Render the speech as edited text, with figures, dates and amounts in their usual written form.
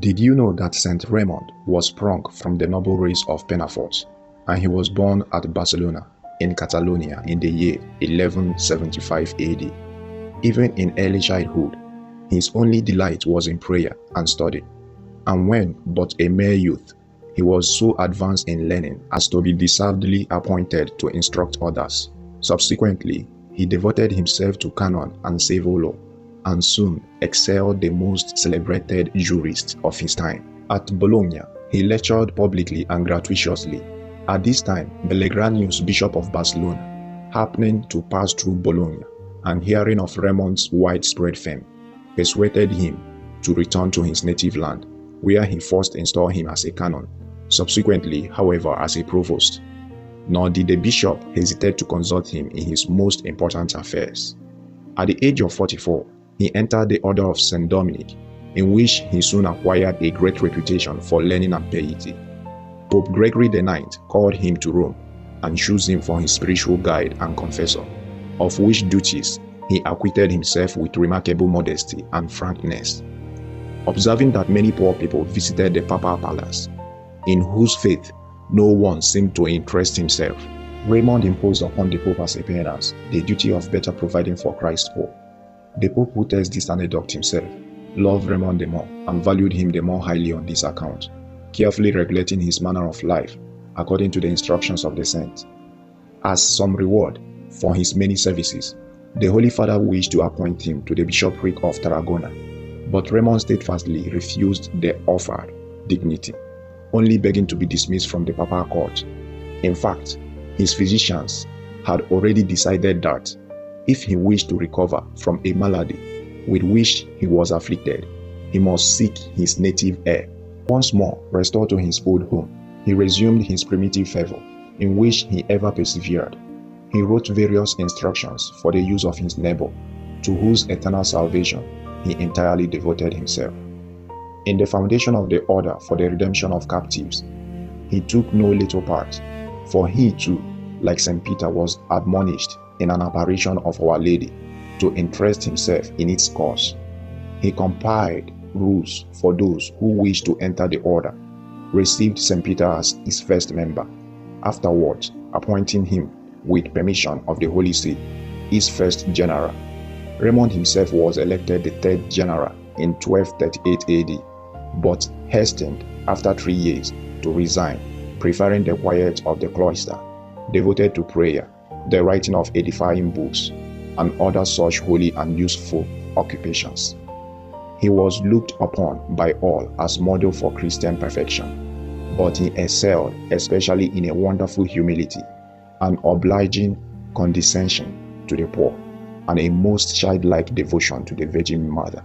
Did you know that Saint Raymond was sprung from the noble race of pernafort, and he was born at Barcelona in Catalonia in the year 1175 AD? Even in early childhood, his only delight was in prayer and study, and when but a mere youth, he was so advanced in learning as to be deservedly appointed to instruct others. Subsequently, he devoted himself to canon and civil law, and soon excelled the most celebrated jurists of his time. At Bologna, he lectured publicly and gratuitously. At this time, Belgranius, Bishop of Barcelona, happening to pass through Bologna and hearing of Raymond's widespread fame, persuaded him to return to his native land, where he first installed him as a canon, subsequently, however, as a provost. Nor did the bishop hesitate to consult him in his most important affairs. At the age of 44, he entered the Order of St. Dominic, in which he soon acquired a great reputation for learning and piety. Pope Gregory IX called him to Rome and chose him for his spiritual guide and confessor, of which duties he acquitted himself with remarkable modesty and frankness. Observing that many poor people visited the papal palace, in whose faith no one seemed to interest himself, Raymond imposed upon the Pope as a penance the duty of better providing for Christ's poor. The Pope, who tells this anecdote himself, loved Raymond the more and valued him the more highly on this account, carefully regulating his manner of life according to the instructions of the saint. As some reward for his many services, the Holy Father wished to appoint him to the bishopric of Tarragona, but Raymond steadfastly refused the offered dignity, only begging to be dismissed from the papal court. In fact, his physicians had already decided that if he wished to recover from a malady with which he was afflicted, he must seek his native air. Once more restored to his old home, he resumed his primitive fervor, in which he ever persevered. He wrote various instructions for the use of his neighbor, to whose eternal salvation he entirely devoted himself. In the foundation of the order for the redemption of captives, he took no little part, for he too, like St. Peter, was admonished in an apparition of Our Lady to interest himself in its cause. He compiled rules for those who wished to enter the order, received St. Peter as his first member, afterwards appointing him, with permission of the Holy See, his first general. Raymond himself was elected the third general in 1238 AD, but hastened after 3 years to resign, preferring the quiet of the cloister, devoted to prayer, the writing of edifying books, and other such holy and useful occupations. He was looked upon by all as model for Christian perfection, but he excelled especially in a wonderful humility, an obliging condescension to the poor, and a most childlike devotion to the Virgin Mother.